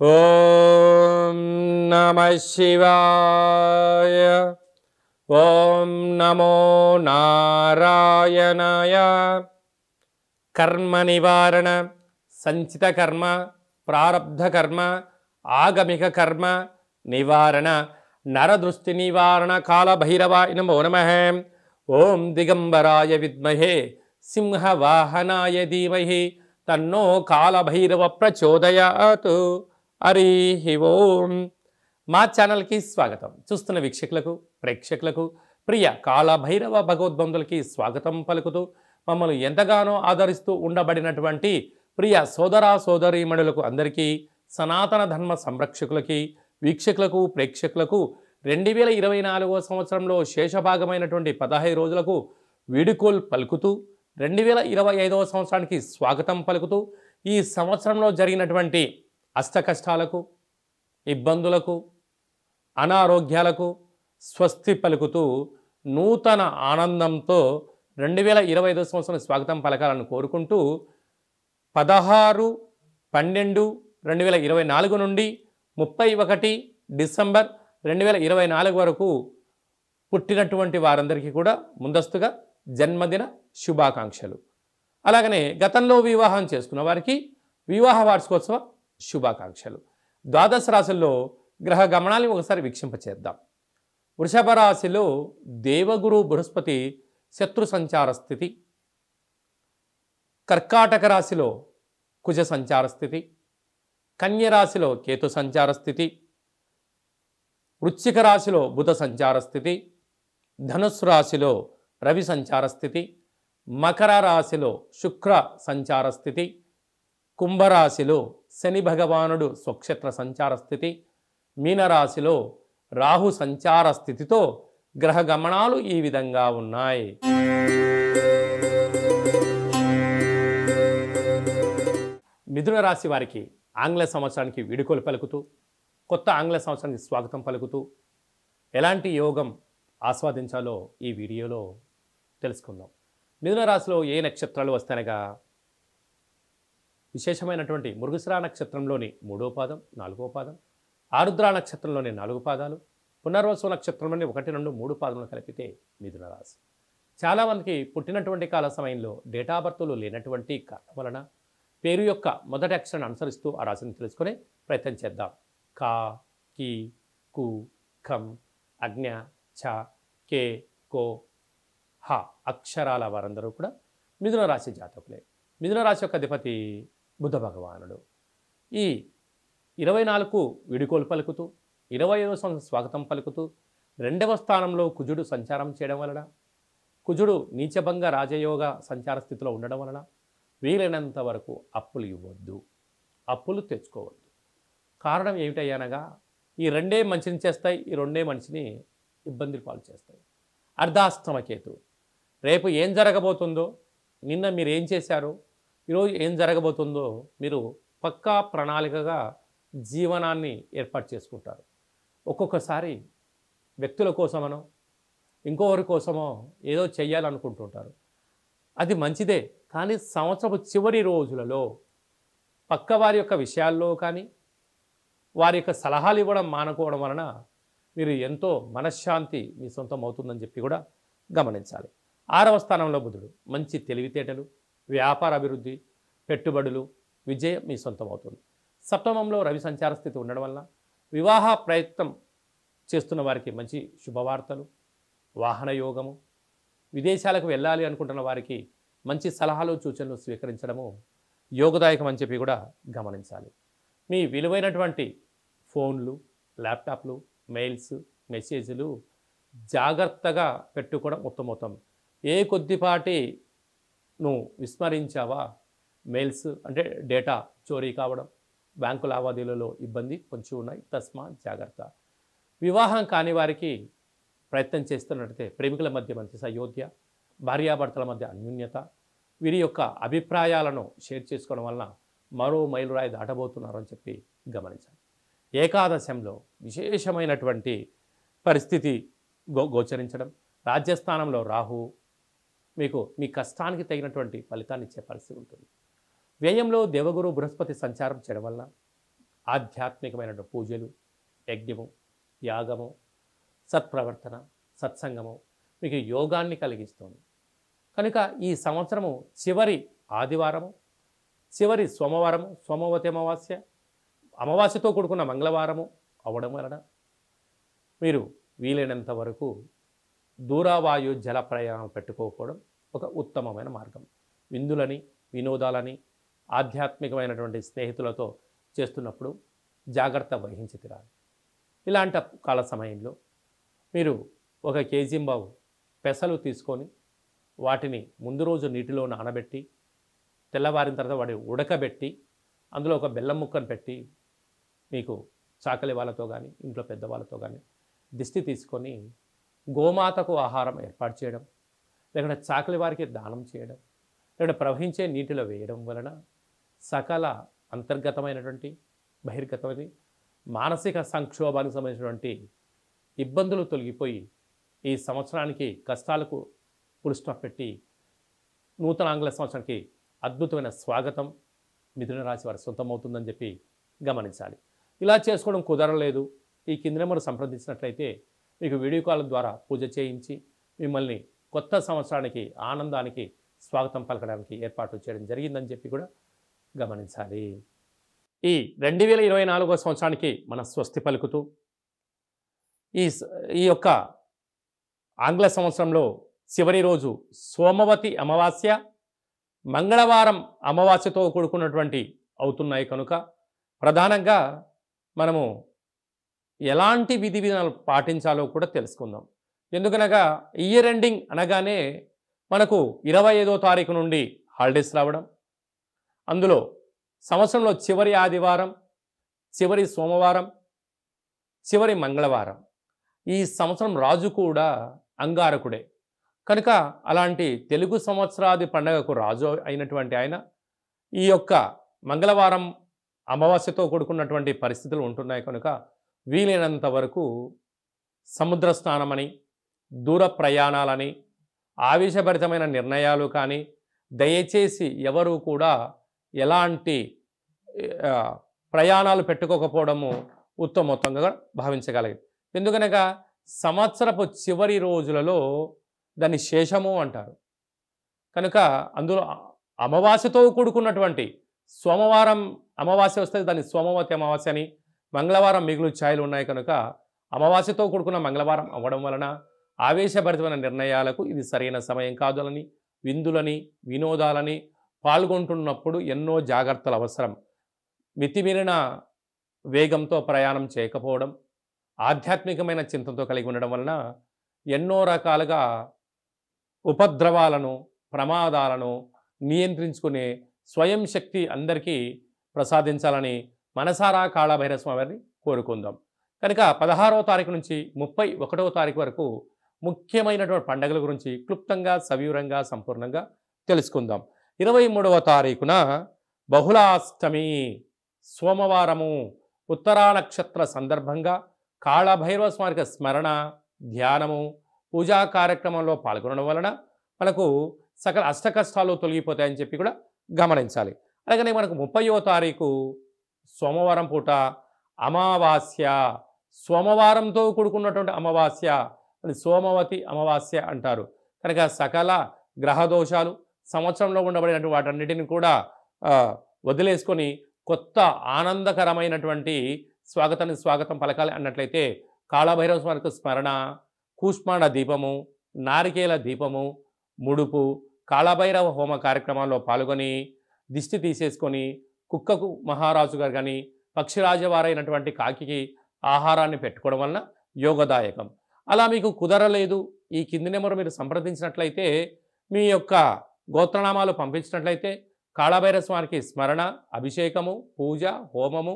ఓం నమః శివాయ. ఓం నమో నారాయణాయ. కర్మ నివారణ, సంచిత కర్మ, ప్రారబ్ధ కర్మ, ఆగమిక కర్మ నివారణ, నరదృష్టి నివారణ కాళభైరవాయ నమో నమః. ఓం దిగంబరాయ విద్మహే సింహవాహనాయ ధీమహి తన్నో కాళభైరవ ప్రచోదయాత్. హరి ఓం. మా ఛానల్కి స్వాగతం. చూస్తున్న వీక్షకులకు, ప్రేక్షకులకు, ప్రియ కాళభైరవ భగవద్బంధులకి స్వాగతం పలుకుతూ మమ్మల్ని ఎంతగానో ఆదరిస్తూ ఉండబడినటువంటి ప్రియ సోదర సోదరీమణులకు అందరికీ, సనాతన ధర్మ సంరక్షకులకి, వీక్షకులకు, ప్రేక్షకులకు 2024వ సంవత్సరంలో శేషభాగమైనటువంటి 15 రోజులకు వీడుకోలు పలుకుతూ 2025వ సంవత్సరానికి స్వాగతం పలుకుతూ ఈ సంవత్సరంలో జరిగినటువంటి అష్టకష్టాలకు, ఇబ్బందులకు, అనారోగ్యాలకు స్వస్తి పలుకుతూ నూతన ఆనందంతో 2025వ సంవత్సరం స్వాగతం పలకాలని కోరుకుంటూ 16/12/2024 నుండి 31 డిసెంబర్ 2024 వరకు పుట్టినటువంటి వారందరికీ కూడా ముందస్తుగా జన్మదిన శుభాకాంక్షలు. అలాగనే గతంలో వివాహం చేసుకున్న వారికి వివాహ వార్షికోత్సవ శుభాకాంక్షలు. ద్వాదశ రాశుల్లో గ్రహ గమనాన్ని ఒకసారి వీక్షింపచేద్దాం. వృషభ రాశిలో దేవగురు బృహస్పతి శత్రు సంచార స్థితి, కర్కాటక రాశిలో కుజ సంచార స్థితి, కన్య రాశిలో కేతు సంచార స్థితి, వృశ్చిక రాశిలో బుధ సంచార స్థితి, ధనుస్సు రాశిలో రవి సంచార స్థితి, మకర రాశిలో శుక్ర సంచార స్థితి, కుంభరాశిలో శని భగవానుడు స్వక్షేత్ర సంచార స్థితి, మీనరాశిలో రాహు సంచార స్థితితో గ్రహ గమనాలు ఈ విధంగా ఉన్నాయి. మిథున రాశి వారికి ఆంగ్ల సంవత్సరానికి వీడుకోలు పలుకుతూ, కొత్త ఆంగ్ల సంవత్సరానికి స్వాగతం పలుకుతూ ఎలాంటి యోగం ఆస్వాదించాలో ఈ వీడియోలో తెలుసుకుందాం. మిథున రాశిలో ఏ నక్షత్రాలు వస్తాయనగా విశేషమైనటువంటి మృగశిర నక్షత్రంలోని 3వ పాదం, 4వ పాదం, ఆరుద్ర నక్షత్రంలోని 4 పాదాలు, పునర్వసు నక్షత్రంలోని 1, 2, 3 పాదములు కలిపితే మిథున రాశి. చాలామందికి పుట్టినటువంటి కాల సమయంలో డేటా బర్తులు లేనటువంటి కారణం వలన పేరు యొక్క మొదటి అక్షరాన్ని అనుసరిస్తూ ఆ రాశిని తెలుసుకునే ప్రయత్నం చేద్దాం. కా, కి, కు, ఖం, అజ్ఞ, ఛ, కే, కో, హ అక్షరాల వారందరూ కూడా మిథున రాశి జాతకులే. మిథున రాశి యొక్క అధిపతి బుధ భగవానుడు. ఈ 24 వీడుకోలు పలుకుతూ 25వ సంవత్సరం స్వాగతం పలుకుతూ 2వ స్థానంలో కుజుడు సంచారం చేయడం వలన, కుజుడు నీచభంగ రాజయోగ సంచార స్థితిలో ఉండడం వలన వీలైనంత వరకు అప్పులు ఇవ్వద్దు, అప్పులు తెచ్చుకోవద్దు. కారణం ఏమిటయ్యానగా ఈ రెండే మంచిని చేస్తాయి, ఈ రెండే మనిషిని ఇబ్బందులు పాలు చేస్తాయి. అర్ధాష్టమకేతు రేపు ఏం జరగబోతుందో, నిన్న మీరు ఏం చేశారో, ఈరోజు ఏం జరగబోతుందో మీరు పక్కా ప్రణాళికగా జీవనాన్ని ఏర్పాటు చేసుకుంటారు. ఒక్కొక్కసారి వ్యక్తుల కోసమనో ఇంకొకరి కోసమో ఏదో చెయ్యాలనుకుంటుంటారు. అది మంచిదే, కానీ సంవత్సరపు చివరి రోజులలో పక్క వారి యొక్క విషయాల్లో కానీ వారి యొక్క సలహాలు ఇవ్వడం మానుకోవడం వలన మీరు ఎంతో మనశ్శాంతి మీ సొంతం అవుతుందని చెప్పి కూడా గమనించాలి. 6వ స్థానంలో బుధుడు మంచి తెలివితేటలు, వ్యాపార అభివృద్ధి, పెట్టుబడులు, విజయం మీ సొంతం అవుతుంది. సప్తమంలో రవి సంచార స్థితి ఉండడం వలన వివాహ ప్రయత్నం చేస్తున్న వారికి మంచి శుభవార్తలు, వాహన యోగము, విదేశాలకు వెళ్ళాలి అనుకుంటున్న వారికి మంచి సలహాలు సూచనలు స్వీకరించడము యోగదాయకం అని చెప్పి కూడా గమనించాలి. మీ విలువైనటువంటి ఫోన్లు, ల్యాప్టాప్లు, మెయిల్స్, మెసేజ్లు జాగ్రత్తగా పెట్టుకోవడం ఉత్తమోత్తం. ఏ కొద్దిపాటి నువ్వు విస్మరించావా మెయిల్స్ అంటే డేటా చోరీ కావడం, బ్యాంకు లావాదేవీలలో ఇబ్బంది కొంచెం ఉన్నాయి, తస్మాత్ జాగ్రత్త. వివాహం కాని వారికి ప్రయత్నం చేస్తున్నట్టయితే ప్రేమికుల మధ్య మంచి సయోధ్య, భార్యాభర్తల మధ్య అన్యోన్యత, వీరి యొక్క అభిప్రాయాలను షేర్ చేసుకోవడం వలన మరో మైలురాయి దాటబోతున్నారు అని చెప్పి గమనించాలి. ఏకాదశంలో విశేషమైనటువంటి పరిస్థితి గోచరించడం, రాజ్యస్థానంలో రాహు మీకు మీ కష్టానికి తగినటువంటి ఫలితాన్ని ఇచ్చే పరిస్థితి ఉంటుంది. వ్యయంలో దేవగురు బృహస్పతి సంచారం చేయడం వల్ల ఆధ్యాత్మికమైనటువంటి పూజలు, యజ్ఞము, యాగము, సత్ప్రవర్తన, సత్సంగము మీకు యోగాన్ని కలిగిస్తుంది. కనుక ఈ సంవత్సరము చివరి ఆదివారము, చివరి సోమవారము, సోమవతి అమావాస్య, అమావాస్యతో కూడుకున్న మంగళవారము అవడం వలన మీరు వీలైనంత వరకు దూరవాయు జల ప్రయాణం పెట్టుకోకపోవడం ఒక ఉత్తమమైన మార్గం. విందులని, వినోదాలని, ఆధ్యాత్మికమైనటువంటి స్నేహితులతో చేస్తున్నప్పుడు జాగ్రత్త వహించి తీరాలి. ఇలాంటి కాల సమయంలో మీరు 1 కేజీంబావు పెసలు తీసుకొని వాటిని ముందు రోజు నీటిలో నానబెట్టి తెల్లవారిన తర్వాత వాటిని ఉడకబెట్టి అందులో ఒక బెల్లం ముక్కను పెట్టి మీకు చాకలి వాళ్ళతో కానీ ఇంట్లో పెద్దవాళ్ళతో కానీ దిష్టి తీసుకొని గోమాతకు ఆహారం ఏర్పాటు చేయడం, లేకుంటే చాకలి వారికి దానం చేయడం, లేకుంటే ప్రవహించే నీటిలో వేయడం వలన సకల అంతర్గతమైనటువంటి బహిర్గతమైన మానసిక సంక్షోభానికి సంబంధించినటువంటి ఇబ్బందులు తొలగిపోయి ఈ సంవత్సరానికి కష్టాలకు ఫుల్ స్టాప్ పెట్టి నూతన ఆంగ్ల సంవత్సరానికి అద్భుతమైన స్వాగతం మిథున రాశి వారి సొంతమవుతుందని చెప్పి గమనించాలి. ఇలా చేసుకోవడం కుదరలేదు, ఈ కింద నెంబర్ సంప్రదించినట్లయితే మీకు వీడియో కాల్ ద్వారా పూజ చేయించి మిమ్మల్ని కొత్త సంవత్సరానికి ఆనందానికి స్వాగతం పలకడానికి ఏర్పాటు చేయడం జరిగిందని చెప్పి కూడా గమనించాలి. ఈ 2024వ సంవత్సరానికి మన స్వస్తి పలుకుతూ ఈ యొక్క ఆంగ్ల సంవత్సరంలో చివరి రోజు సోమవతి అమావాస్య, మంగళవారం అమావాస్యతో కూడుకున్నటువంటి అవుతున్నాయి కనుక ప్రధానంగా మనము ఎలాంటి విధి విధానాలు పాటించాలో కూడా తెలుసుకుందాం. ఎందుకనగా ఇయర్ ఎండింగ్ అనగానే మనకు 25వ తారీఖు నుండి హాలిడేస్ రావడం, అందులో సంవత్సరంలో చివరి ఆదివారం, చివరి సోమవారం, చివరి మంగళవారం. ఈ సంవత్సరం రాజు కూడా అంగారకుడే కనుక అలాంటి తెలుగు సంవత్సరాది పండగకు రాజు అయినటువంటి ఆయన ఈ యొక్క మంగళవారం అమావాస్యతో కూడుకున్నటువంటి పరిస్థితులు ఉంటున్నాయి కనుక వీలైనంత వరకు సముద్ర స్నానమని, దూర ప్రయాణాలని, ఆవేశభరితమైన నిర్ణయాలు కానీ దయచేసి ఎవరు కూడా ఎలాంటి ప్రయాణాలు పెట్టుకోకపోవడము ఉత్తమోత్తంగా భావించగలిగింది. ఎందుకనగా సంవత్సరపు చివరి రోజులలో దాన్ని శేషము అంటారు కనుక అందులో అమావాస్యతో కూడుకున్నటువంటి సోమవారం అమావాస్య వస్తే దాన్ని సోమవతి అమావాస్య అని, మంగళవారం మిగులు ఛాయలు ఉన్నాయి కనుక అమావాస్యతో కూడుకున్న మంగళవారం అవ్వడం వలన ఆవేశభరితమైన నిర్ణయాలకు ఇది సరైన సమయం కాదులని, విందులని, వినోదాలని పాల్గొంటున్నప్పుడు ఎన్నో జాగ్రత్తలు అవసరం. మితిమీరిన వేగంతో ప్రయాణం చేయకపోవడం, ఆధ్యాత్మికమైన చింతనతో కలిగి ఉండడం వలన ఎన్నో రకాలుగా ఉపద్రవాలను, ప్రమాదాలను నియంత్రించుకునే స్వయం శక్తి అందరికీ ప్రసాదించాలని మనసారా కాళభైరవ స్వామి వారిని కోరుకుందాం. కనుక 16వ తారీఖు నుంచి 31వ తారీఖు వరకు ముఖ్యమైనటువంటి పండుగల గురించి క్లుప్తంగా, సవివరంగా, సంపూర్ణంగా తెలుసుకుందాం. 23వ తారీఖున బహుళాష్టమి సోమవారము ఉత్తరా నక్షత్ర సందర్భంగా కాళభైరవ స్వామికి స్మరణ, ధ్యానము, పూజా కార్యక్రమంలో పాల్గొనడం వలన మనకు సకల అష్టకష్టాలు తొలగిపోతాయని చెప్పి కూడా గమనించాలి. అలాగనే మనకు 30వ తారీఖు సోమవారం పూట అమావాస్య, సోమవారంతో కూడుకున్నటువంటి అమావాస్య, అది సోమవతి అమావాస్య అంటారు. కనుక సకల గ్రహదోషాలు సంవత్సరంలో ఉండబడినటువంటి వాటన్నిటిని కూడా వదిలేసుకొని కొత్త ఆనందకరమైనటువంటి స్వాగతం పలకాలి అన్నట్లయితే కాళభైరవ స్వామికి స్మరణ, కూష్మాండ దీపము, నారికేల దీపము, ముడుపు, కాళభైరవ హోమ కార్యక్రమాల్లో పాల్గొని దిష్టి తీసేసుకొని కుక్కకు మహారాజు గారు కానీ పక్షిరాజవారైనటువంటి కాకికి ఆహారాన్ని పెట్టుకోవడం వలన యోగదాయకం. అలా మీకు కుదరలేదు, ఈ కింది నెంబర్ మీరు సంప్రదించినట్లయితే మీ యొక్క గోత్రనామాలు పంపించినట్లయితే కాళభైరవ స్వామికి స్మరణ, అభిషేకము, పూజ, హోమము,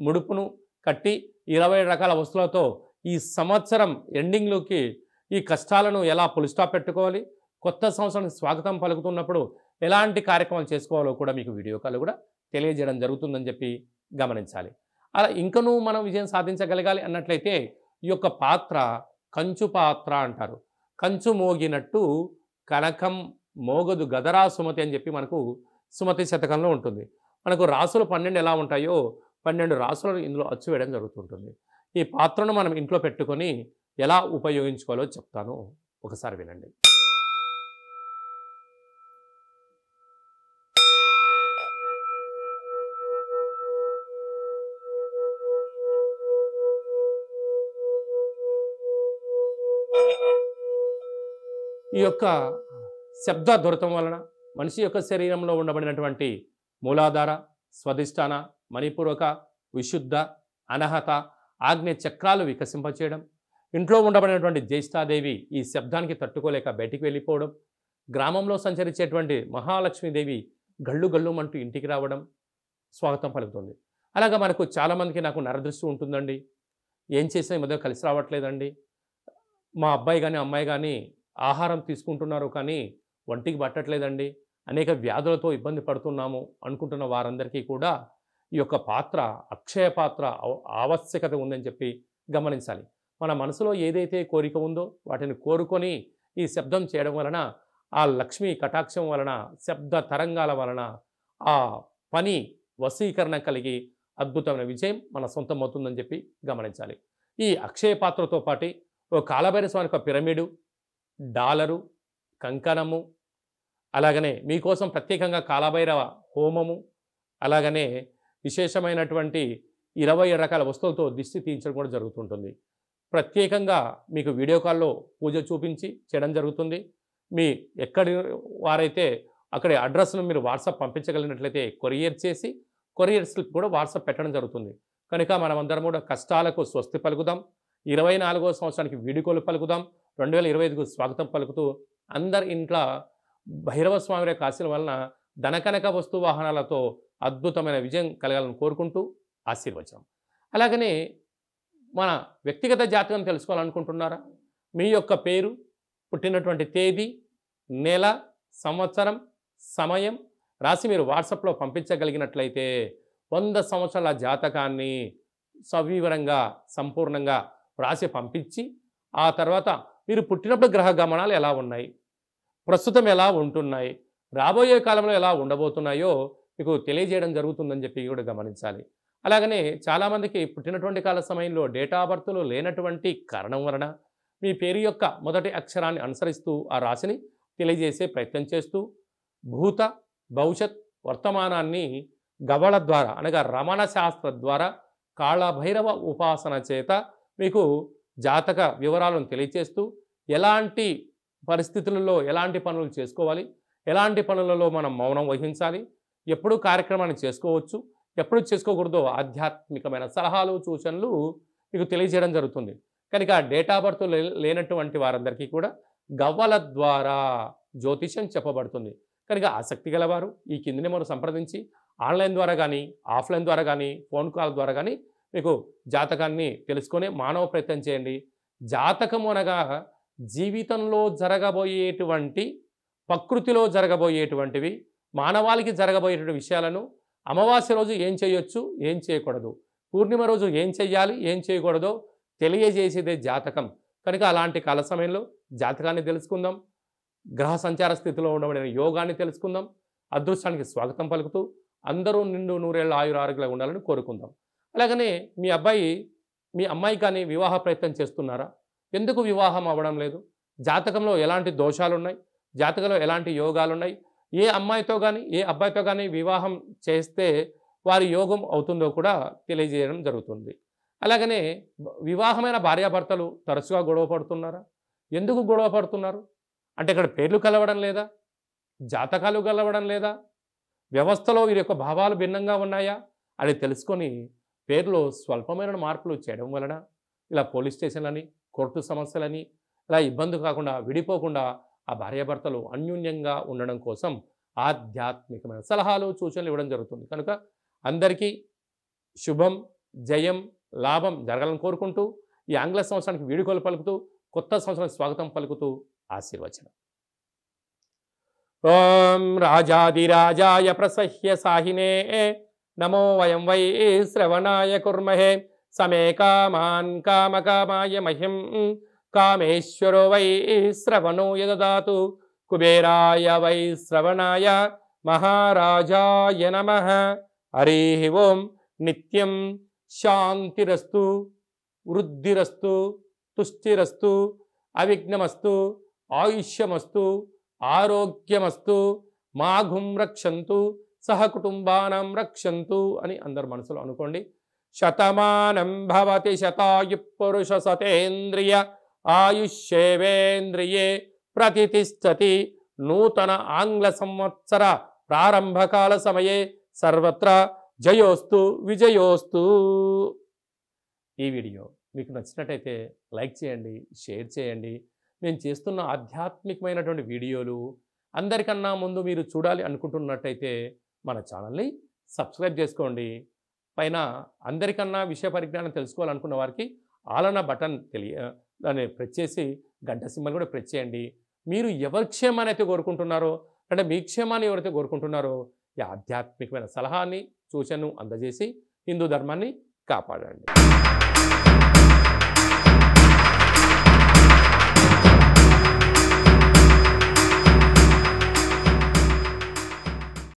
ముడుపును కట్టి 20 రకాల వస్తువులతో ఈ సంవత్సరం ఎండింగ్లోకి ఈ కష్టాలను ఎలా ఫుల్ స్టాప్ పెట్టుకోవాలి, కొత్త సంవత్సరానికి స్వాగతం పలుకుతున్నప్పుడు ఎలాంటి కార్యక్రమాలు చేసుకోవాలో కూడా మీకు వీడియో కాల్ కూడా తెలియజేయడం జరుగుతుందని చెప్పి గమనించాలి. అలా ఇంకనూ మనం విజయం సాధించగలగాలి అన్నట్లయితే ఈ యొక్క పాత్ర కంచు పాత్ర అంటారు. కంచు మోగినట్టు కనకం మోగదు గదరా సుమతి అని చెప్పి మనకు సుమతి శతకంలో ఉంటుంది. మనకు రాసులు 12 ఎలా ఉంటాయో 12 రాసులను ఇందులో అచ్చు వేయడం జరుగుతుంటుంది. ఈ పాత్రను మనం ఇంట్లో పెట్టుకొని ఎలా ఉపయోగించుకోవాలో చెప్తాను, ఒకసారి వినండి. ఈ యొక్క శబ్ద దొరకడం వలన మనిషి యొక్క శరీరంలో ఉండబడినటువంటి మూలాధార, స్వధిష్టాన, మణిపూరక, విశుద్ధ, అనహత, ఆగ్నేయ చక్రాలు వికసింపచేయడం, ఇంట్లో ఉండబడినటువంటి జ్యేష్ఠాదేవి ఈ శబ్దానికి తట్టుకోలేక బయటికి వెళ్ళిపోవడం, గ్రామంలో సంచరించేటువంటి మహాలక్ష్మీదేవి గళ్ళు గళ్ళుమంటూ ఇంటికి రావడం స్వాగతం పలుకుతుంది. అలాగా మనకు చాలామందికి నాకు నరదృష్టి ఉంటుందండి, ఏం చేసినా ఈ మధ్య కలిసి రావట్లేదండి, మా అబ్బాయి కానీ అమ్మాయి కానీ ఆహారం తీసుకుంటున్నారు కానీ ఒంటికి పట్టట్లేదండి, అనేక వ్యాధులతో ఇబ్బంది పడుతున్నాము అనుకుంటున్న వారందరికీ కూడా ఈ యొక్క పాత్ర, అక్షయ పాత్ర ఆవశ్యకత ఉందని చెప్పి గమనించాలి. మన మనసులో ఏదైతే కోరిక ఉందో వాటిని కోరుకొని ఈ శబ్దం చేయడం వలన, ఆ లక్ష్మీ కటాక్షం వలన, శబ్ద తరంగాల వలన ఆ పని వశీకరణ కలిగి అద్భుతమైన విజయం మన సొంతం అవుతుందని చెప్పి గమనించాలి. ఈ అక్షయ పాత్రతో పాటు ఓ కాలభైరవ స్వామి యొక్క పిరమిడు, డాలరు, కంకణము, అలాగనే మీకోసం ప్రత్యేకంగా కాలభైరవ హోమము, అలాగనే విశేషమైనటువంటి 20 రకాల వస్తువులతో దిష్టి తీయించడం కూడా జరుగుతుంటుంది. ప్రత్యేకంగా మీకు వీడియో కాల్లో పూజ చూపించి చేయడం జరుగుతుంది. మీ ఎక్కడి వారైతే అక్కడి అడ్రస్ను మీరు వాట్సాప్ పంపించగలిగినట్లయితే కొరియర్ చేసి కొరియర్ స్లిప్ కూడా వాట్సాప్ పెట్టడం జరుగుతుంది. కనుక మనమందరం కూడా కష్టాలకు స్వస్తి పలుకుదాం, 24వ సంవత్సరానికి వీడుకోలు పలుకుదాం, 2025కు స్వాగతం పలుకుతూ అందరి ఇంట్లో భైరవ స్వామి యొక్క ఆశీల వలన ధనకనక వస్తు వాహనాలతో అద్భుతమైన విజయం కలగాలని కోరుకుంటూ ఆశీర్వచనం. అలాగనే మన వ్యక్తిగత జాతకం తెలుసుకోవాలనుకుంటున్నారా? మీ యొక్క పేరు, పుట్టినటువంటి తేదీ, నెల, సంవత్సరం, సమయం రాసి మీరు వాట్సాప్లో పంపించగలిగినట్లయితే 100 సంవత్సరాల జాతకాన్ని సవివరంగా సంపూర్ణంగా రాసి పంపించి, ఆ తర్వాత మీరు పుట్టినప్పుడు గ్రహ గమనాలు ఎలా ఉన్నాయి, ప్రస్తుతం ఎలా ఉంటున్నాయి, రాబోయే కాలంలో ఎలా ఉండబోతున్నాయో మీకు తెలియజేయడం జరుగుతుందని చెప్పి కూడా గమనించాలి. అలాగనే చాలామందికి పుట్టినటువంటి కాల సమయంలో డేటా బర్త్లు లేనటువంటి కారణం వలన మీ పేరు యొక్క మొదటి అక్షరాన్ని అనుసరిస్తూ ఆ రాశిని తెలియజేసే ప్రయత్నం చేస్తూ భూత, భవిష్యత్, వర్తమానాన్ని గవళ ద్వారా అనగా రమణ శాస్త్ర ద్వారా కాళభైరవ ఉపాసన చేత మీకు జాతక వివరాలను తెలియజేస్తూ ఎలాంటి పరిస్థితులలో ఎలాంటి పనులు చేసుకోవాలి, ఎలాంటి పనులలో మనం మౌనం వహించాలి, ఎప్పుడు కార్యక్రమాన్ని చేసుకోవచ్చు, ఎప్పుడు చేసుకోకూడదో ఆధ్యాత్మికమైన సలహాలు, సూచనలు మీకు తెలియజేయడం జరుగుతుంది. కనుక డేటా బర్త్ లేనటువంటి వారందరికీ కూడా గవ్వల ద్వారా జ్యోతిషం చెప్పబడుతుంది. కనుక ఆసక్తి గలవారు ఈ కింది నెంబర్ను సంప్రదించి ఆన్లైన్ ద్వారా కానీ, ఆఫ్లైన్ ద్వారా కానీ, ఫోన్ కాల్ ద్వారా కానీ మీకు జాతకాన్ని తెలుసుకొని మానవ ప్రయత్నం చేయండి. జాతకం అనగా జీవితంలో జరగబోయేటువంటి, ప్రకృతిలో జరగబోయేటువంటివి, మానవాళికి జరగబోయేటువంటి విషయాలను అమావాస్య రోజు ఏం చేయొచ్చు, ఏం చేయకూడదు, పూర్ణిమ రోజు ఏం చెయ్యాలి, ఏం చేయకూడదో తెలియజేసేదే జాతకం. కనుక అలాంటి కాల సమయంలో జాతకాన్ని తెలుసుకుందాం, గ్రహ సంచార స్థితిలో ఉండబడిన యోగాన్ని తెలుసుకుందాం. అదృష్టానికి స్వాగతం పలుకుతూ అందరూ నిండు నూరేళ్ల ఆయురారోగ్యాలు ఉండాలని కోరుకుందాం. అలాగనే మీ అబ్బాయి, మీ అమ్మాయి కానీ వివాహ ప్రయత్నం చేస్తున్నారా? ఎందుకు వివాహం అవ్వడం లేదు? జాతకంలో ఎలాంటి దోషాలు ఉన్నాయి, జాతకంలో ఎలాంటి యోగాలు ఉన్నాయి, ఏ అమ్మాయితో కానీ ఏ అబ్బాయితో కానీ వివాహం చేస్తే వారి యోగం అవుతుందో కూడా తెలియజేయడం జరుగుతుంది. అలాగనే వివాహమైన భార్యాభర్తలు తరచుగా గొడవ పడుతున్నారా? ఎందుకు గొడవ పడుతున్నారు? అంటే ఇక్కడ పేర్లు కలవడం లేదా, జాతకాలు కలవడం లేదా, వ్యవస్థలో వీరి యొక్క భావాలు భిన్నంగా ఉన్నాయా అని తెలుసుకొని పేర్లో స్వల్పమైన మార్పులు చేయడం వలన ఇలా పోలీస్ స్టేషన్లని, కోర్టు సమస్యలని ఇలా ఇబ్బంది కాకుండా, విడిపోకుండా ఆ భార్యాభర్తలు అన్యోన్యంగా ఉండడం కోసం ఆధ్యాత్మికమైన సలహాలు, సూచనలు ఇవ్వడం జరుగుతుంది. కనుక అందరికీ శుభం, జయం, లాభం జరగాలని కోరుకుంటూ ఈ ఆంగ్ల సంవత్సరానికి వీడుకోలు పలుకుతూ కొత్త సంవత్సరానికి స్వాగతం పలుకుతూ ఆశీర్వచనం. ఓం రాజాదిరాజాయ ప్రసహ్య సాహినే నమో వయం వై శ్రవణాయ కుర్మహే సమే కామాన్ కామకామాయ మహ్యం కామేశ్వరో వై శ్రవణో యదదాతు కుబేరాయ వై శ్రవణాయ మహారాజాయ నమః. హరి ఓం నిత్యం శాంతిరస్తు, వృద్ధిరస్తు, తుష్టిరస్తు, అవిఘ్నమస్తు, ఆయుష్యమస్తు, ఆరోగ్యమస్తు, మాఘుం రక్షంతు, సహకుటుంబానం రక్షంతు అని అందరు మనసులో అనుకోండి. శతమానం భవతి శతాయు పురుష సతేంద్రియ ఆయుష్యేవేంద్రియే ప్రతిష్టతి. నూతన ఆంగ్ల సంవత్సర ప్రారంభకాల సమయే సర్వత్రా జయోస్తు విజయోస్తు. ఈ వీడియో మీకు నచ్చినట్టయితే లైక్ చేయండి, షేర్ చేయండి. నేను చేస్తున్న ఆధ్యాత్మికమైనటువంటి వీడియోలు అందరికన్నా ముందు మీరు చూడాలి అనుకుంటున్నట్టయితే మన ఛానల్ని సబ్స్క్రైబ్ చేసుకోండి. పైన అందరికన్నా విషయ పరిజ్ఞానం తెలుసుకోవాలనుకున్న వారికి ఆలన బటన్ దాన్ని ప్రెస్ చేసి గంట సింబల్ కూడా ప్రెస్ చేయండి. మీరు ఎవరి క్షేమాన్ని అయితే కోరుకుంటున్నారో, అంటే మీ క్షేమాన్ని ఎవరైతే కోరుకుంటున్నారో ఈ ఆధ్యాత్మికమైన సలహాని సూచనను అందజేసి హిందూ ధర్మాన్ని కాపాడండి.